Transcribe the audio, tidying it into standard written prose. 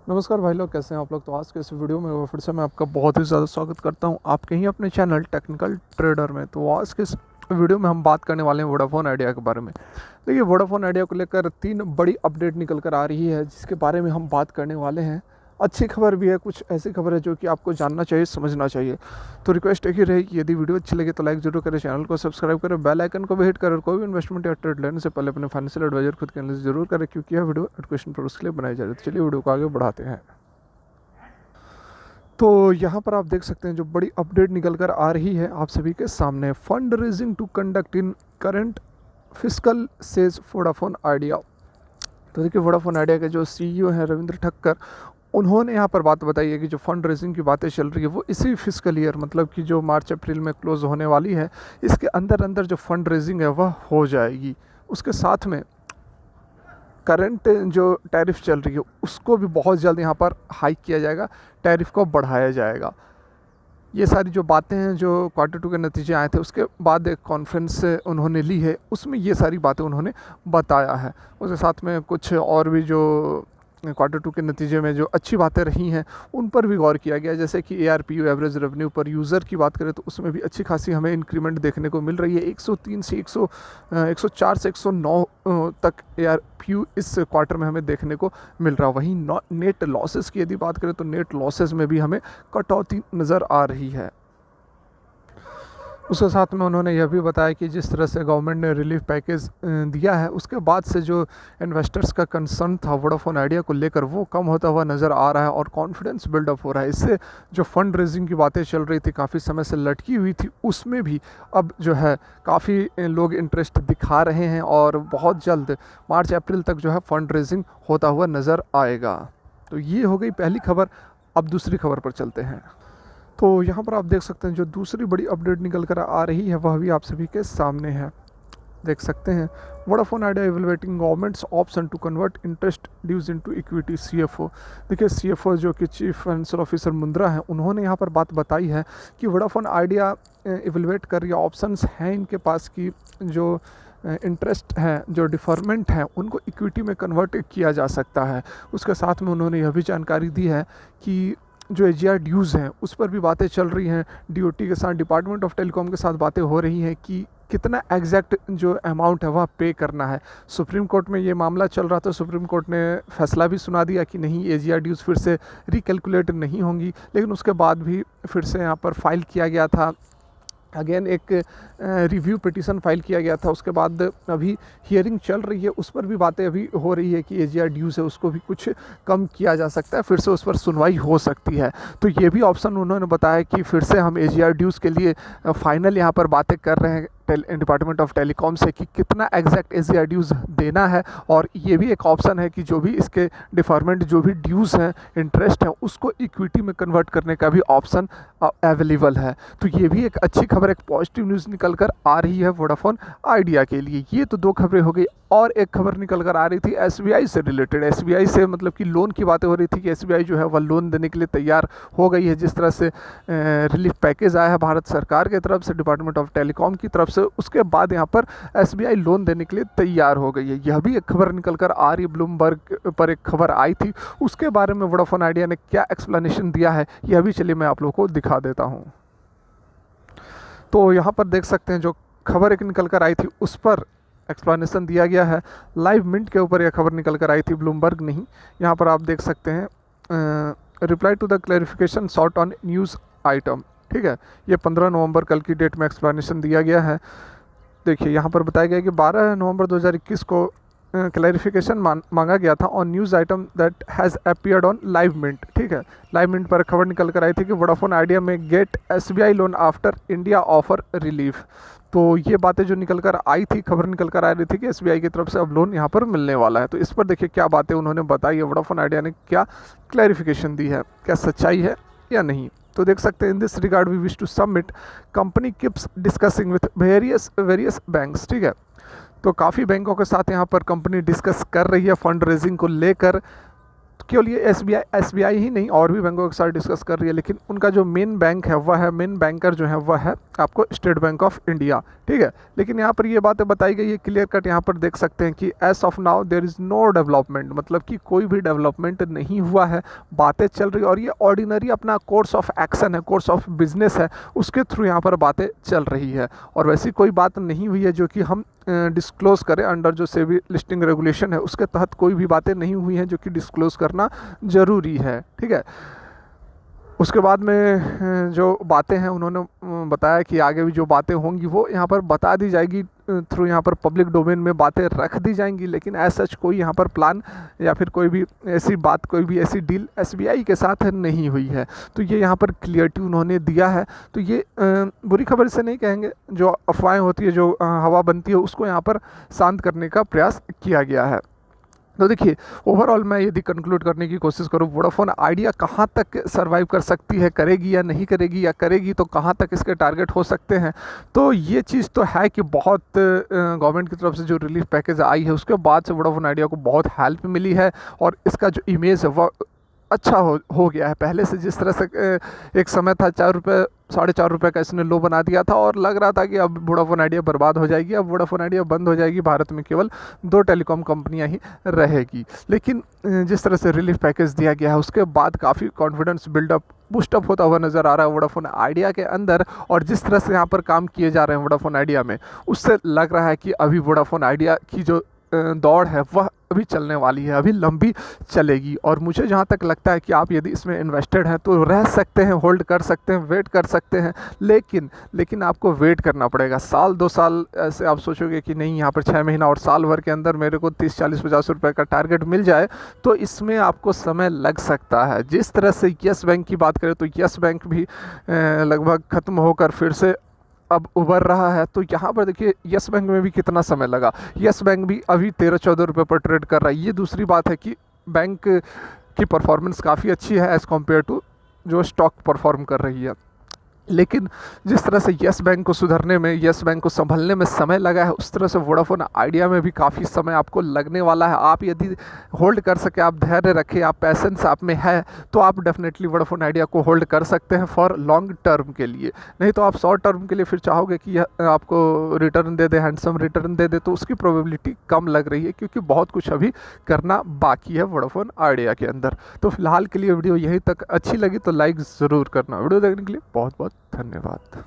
नमस्कार भाई लोग, कैसे हैं आप लोग। तो आज के इस वीडियो में फिर से मैं आपका बहुत ही ज़्यादा स्वागत करता हूं आपके ही अपने चैनल टेक्निकल ट्रेडर में। तो आज के इस वीडियो में हम बात करने वाले हैं वोडाफोन आइडिया के बारे में। देखिए, वोडाफोन आइडिया को लेकर 3 बड़ी अपडेट निकल कर आ रही है, जिसके बारे में हम बात करने वाले हैं। अच्छी खबर भी है, कुछ ऐसी खबर है जो कि आपको जानना चाहिए, समझना चाहिए। तो रिक्वेस्ट एक ही रहेगी कि यदि वीडियो अच्छी लगे तो लाइक जरूर करें, चैनल को सब्सक्राइब करें, बेल आइकन को भी हिट करें। कोई भी इन्वेस्टमेंट या ट्रेड लेने से पहले अपने फाइनेंशियल एडवाइजर खुद के एनालिसिस जरूर करें, क्योंकि यह वीडियो एजुकेशन पर्पस के लिए बनाई जा रही है। तो चलिए वीडियो को आगे बढ़ाते हैं। तो यहाँ पर आप देख सकते हैं जो बड़ी अपडेट निकल कर आ रही है आप सभी के सामने। Fund raising to conduct in current fiscal says Vodafone Idea. तो देखिए, वोडाफोन आइडिया के जो सीईओ हैं रविंद्र ठक्कर, उन्होंने यहाँ पर बात बताई है कि जो फंड रेजिंग की बातें चल रही है वो इसी फिस्कल ईयर, मतलब कि जो मार्च अप्रैल में क्लोज होने वाली है, इसके अंदर अंदर जो फंड रेजिंग है वह हो जाएगी। उसके साथ में करंट जो टैरिफ चल रही है उसको भी बहुत जल्द यहाँ पर हाइक किया जाएगा, टैरिफ को बढ़ाया जाएगा। ये सारी जो बातें हैं, जो Q2 के नतीजे आए थे उसके बाद एक कॉन्फ्रेंस उन्होंने ली है, उसमें ये सारी बातें उन्होंने बताया है। उसके साथ में कुछ और भी जो Q2 के नतीजे में जो अच्छी बातें रही हैं उन पर भी गौर किया गया। जैसे कि ARPU, एवरेज रेवेन्यू पर यूज़र की बात करें तो उसमें भी अच्छी खासी हमें इंक्रीमेंट देखने को मिल रही है। 103 से 104 से 109 तक ARPU इस क्वार्टर में हमें देखने को मिल रहा है। वहीं नेट लॉसेस की यदि बात करें तो नेट लॉसेस में भी हमें कटौती नज़र आ रही है। उसके साथ में उन्होंने यह भी बताया कि जिस तरह से गवर्नमेंट ने रिलीफ पैकेज दिया है, उसके बाद से जो इन्वेस्टर्स का कंसर्न था वोडाफोन आइडिया को लेकर वो कम होता हुआ नज़र आ रहा है और कॉन्फिडेंस बिल्डअप हो रहा है। इससे जो फंड रेजिंग की बातें चल रही थी, काफ़ी समय से लटकी हुई थी, उसमें भी अब जो है काफ़ी लोग इंटरेस्ट दिखा रहे हैं और बहुत जल्द मार्च अप्रैल तक जो है फंड रेजिंग होता हुआ नज़र आएगा। तो ये हो गई पहली खबर। अब दूसरी खबर पर चलते हैं। तो यहाँ पर आप देख सकते हैं जो दूसरी बड़ी अपडेट निकल कर आ रही है वह भी आप सभी के सामने है। देख सकते हैं, Vodafone Idea evaluating government's option to convert interest dues into equity. CFO, देखिए CFO जो कि चीफ फाइनेंशियल ऑफिसर मुंद्रा हैं, उन्होंने यहाँ पर बात बताई है कि वोडाफोन आइडिया इवेलुएट कर रही ऑप्शंस हैं इनके पास की जो इंटरेस्ट है, जो डिफरमेंट है, उनको इक्विटी में कन्वर्ट किया जा सकता है। उसके साथ में उन्होंने यह भी जानकारी दी है कि जो AGR ड्यूज़ हैं उस पर भी बातें चल रही हैं। DOT के साथ, डिपार्टमेंट ऑफ टेलीकॉम के साथ बातें हो रही हैं कि कितना एग्जैक्ट जो अमाउंट है वह पे करना है। सुप्रीम कोर्ट में ये मामला चल रहा था, सुप्रीम कोर्ट ने फैसला भी सुना दिया कि नहीं, AGR ड्यूज़ फिर से रिकैलकुलेट नहीं होंगी, लेकिन उसके बाद भी फिर से यहाँ पर फाइल किया गया था। अगेन एक रिव्यू पिटीशन फाइल किया गया था। उसके बाद अभी हियरिंग चल रही है, उस पर भी बातें अभी हो रही है कि AGR ड्यूज़ है उसको भी कुछ कम किया जा सकता है, फिर से उस पर सुनवाई हो सकती है। तो ये भी ऑप्शन उन्होंने बताया कि फिर से हम AGR ड्यूज़ के लिए फाइनल यहाँ पर बातें कर रहे हैं डिपार्टमेंट ऑफ टेलीकॉम से कि कितना एग्जैक्ट AGR ड्यूज़ देना है। और ये भी एक ऑप्शन है कि जो भी इसके डिफॉर्मेंट जो भी ड्यूज़ हैं, इंटरेस्ट हैं, उसको इक्विटी में कन्वर्ट करने का भी ऑप्शन अवेलेबल है। तो ये भी एक अच्छी खबर, एक पॉजिटिव न्यूज़ निकल कर आ रही है वोडाफोन आइडिया के लिए। ये तो 2 खबरें हो गई। और एक खबर निकल कर आ रही थी SBI से रिलेटेड। SBI से मतलब कि लोन की बातें हो रही थी कि SBI जो है वह लोन देने के लिए तैयार हो गई है। जिस तरह से रिलीफ पैकेज आया है भारत सरकार की तरफ से, डिपार्टमेंट ऑफ टेलीकॉम की तरफ से, उसके बाद यहाँ पर SBI लोन देने के लिए तैयार हो गई है। यह भी एक खबर निकल कर आ रही है। ब्लूमबर्ग पर एक खबर आई थी, उसके बारे में वोडाफोन आइडिया ने क्या एक्सप्लेनेशन दिया है यह भी चलिए मैं आप लोगों को दिखा देता हूँ। तो यहाँ पर देख सकते हैं जो खबर एक निकल कर आई थी उस पर एक्सप्लेनेशन दिया गया है। लाइव मिंट के ऊपर यह खबर निकल कर आई थी, ब्लूमबर्ग नहीं। यहाँ पर आप देख सकते हैं reply to the clarification sought on news item, ठीक है। ये 15 नवंबर कल की डेट में एक्सप्लेनेशन दिया गया है। देखिए, यहाँ पर बताया गया कि 12 नवंबर 2021 को क्लैरिफिकेशन मांगा गया था on news item that has appeared on Live Mint, ठीक है। लाइव मिंट पर खबर निकल कर आई थी कि वोडाफोन आइडिया में get SBI loan after India offer relief. तो ये बातें जो निकल कर आई थी, खबर निकल कर आ रही थी कि SBI की तरफ से अब लोन यहाँ पर मिलने वाला है। तो इस पर देखिए क्या बातें उन्होंने बताई है, वोडाफोन आइडिया ने क्या क्लैरिफिकेशन दी है, क्या सच्चाई है या नहीं। तो देख सकते हैं, in this regard we wish to submit, company keeps discussing with various banks, ठीक है। तो काफ़ी बैंकों के साथ यहाँ पर कंपनी डिस्कस कर रही है फंड रेजिंग को लेकर। केवल ये एसबीआई ही नहीं, और भी बैंकों के साथ डिस्कस कर रही है, लेकिन उनका जो मेन बैंक है वह है, मेन बैंकर जो है वह है आपको स्टेट बैंक ऑफ इंडिया, ठीक है। लेकिन यहाँ पर ये बातें बताई गई है क्लियर कट, यहाँ पर देख सकते हैं कि as of now there is no development, मतलब कि कोई भी डेवलपमेंट नहीं हुआ है, बातें चल रही, और ये ऑर्डिनरी अपना कोर्स ऑफ एक्शन है, कोर्स ऑफ बिजनेस है, उसके थ्रू यहाँ पर बातें चल रही है। और वैसी कोई बात नहीं हुई है जो कि हम डिस्क्लोज़ करें, अंडर जो सेबी लिस्टिंग रेगुलेशन है उसके तहत कोई भी बातें नहीं हुई हैं जो कि डिस्क्लोज़ करना ज़रूरी है, ठीक है। उसके बाद में जो बातें हैं उन्होंने बताया कि आगे भी जो बातें होंगी वो यहाँ पर बता दी जाएगी, थ्रू यहाँ पर पब्लिक डोमेन में बातें रख दी जाएंगी, लेकिन एज सच कोई यहाँ पर प्लान या फिर कोई भी ऐसी बात, कोई भी ऐसी डील एसबीआई के साथ नहीं हुई है। तो ये यहाँ पर क्लियरिटी उन्होंने दिया है। तो ये बुरी खबर से नहीं कहेंगे, जो अफवाहें होती है, जो हवा बनती है, उसको यहाँ पर शांत करने का प्रयास किया गया है। तो देखिए, ओवरऑल मैं यदि कंक्लूड करने की कोशिश करूँ, वोडाफोन आइडिया कहाँ तक सर्वाइव कर सकती है, करेगी या नहीं करेगी, या करेगी तो कहाँ तक इसके टारगेट हो सकते हैं। तो ये चीज़ तो है कि बहुत गवर्नमेंट की तरफ से जो रिलीफ पैकेज आई है उसके बाद से वोडाफोन आइडिया को बहुत हेल्प मिली है, और इसका जो इमेज है वह अच्छा हो गया है। पहले से जिस तरह से एक समय था 4 रुपये, 4.5 रुपये का इसने लो बना दिया था, और लग रहा था कि अब वोडाफोन आइडिया बर्बाद हो जाएगी, अब वोडाफोन आइडिया बंद हो जाएगी, भारत में केवल 2 टेलीकॉम कंपनियां ही रहेगी। लेकिन जिस तरह से रिलीफ पैकेज दिया गया है उसके बाद काफ़ी कॉन्फिडेंस बिल्डअप बूस्टअप होता हुआ नज़र आ रहा है वोडाफोन आइडिया के अंदर, और जिस तरह से यहाँ पर काम किए जा रहे हैं वोडाफोन आइडिया में, उससे लग रहा है कि अभी वोडाफोन आइडिया की जो दौड़ है वह अभी चलने वाली है, अभी लंबी चलेगी। और मुझे जहाँ तक लगता है कि आप यदि इसमें इन्वेस्टेड हैं तो रह सकते हैं, होल्ड कर सकते हैं, वेट कर सकते हैं, लेकिन आपको वेट करना पड़ेगा। साल 2 साल ऐसे आप सोचोगे कि नहीं यहाँ पर 6 महीना और साल भर के अंदर मेरे को 30, 40, 50 रुपये का टारगेट मिल जाए, तो इसमें आपको समय लग सकता है। जिस तरह से यस बैंक की बात करें तो यस बैंक भी लगभग ख़त्म होकर फिर से अब उभर रहा है। तो यहाँ पर देखिए यस बैंक में भी कितना समय लगा, यस बैंक भी अभी 13-14 रुपये पर ट्रेड कर रहा है। ये दूसरी बात है कि बैंक की परफॉर्मेंस काफ़ी अच्छी है एज़ कम्पेयर टू जो स्टॉक परफॉर्म कर रही है। लेकिन जिस तरह से यस बैंक को सुधरने में, यस बैंक को संभलने में समय लगा है, उस तरह से वोडाफोन आइडिया में भी काफ़ी समय आपको लगने वाला है। आप यदि होल्ड कर सके, आप धैर्य रखें, आप पैसेंस आप में है, तो आप डेफिनेटली वोडाफोन आइडिया को होल्ड कर सकते हैं फॉर लॉन्ग टर्म के लिए। नहीं तो आप शॉर्ट टर्म के लिए फिर चाहोगे कि यह आपको रिटर्न दे दे, हैंडसम रिटर्न दे दे, तो उसकी प्रोबेबिलिटी कम लग रही है, क्योंकि बहुत कुछ अभी करना बाकी है वोडाफोन आइडिया के अंदर। तो फिलहाल के लिए वीडियो यहीं तक। अच्छी लगी तो लाइक ज़रूर करना। वीडियो देखने के लिए बहुत बहुत धन्यवाद।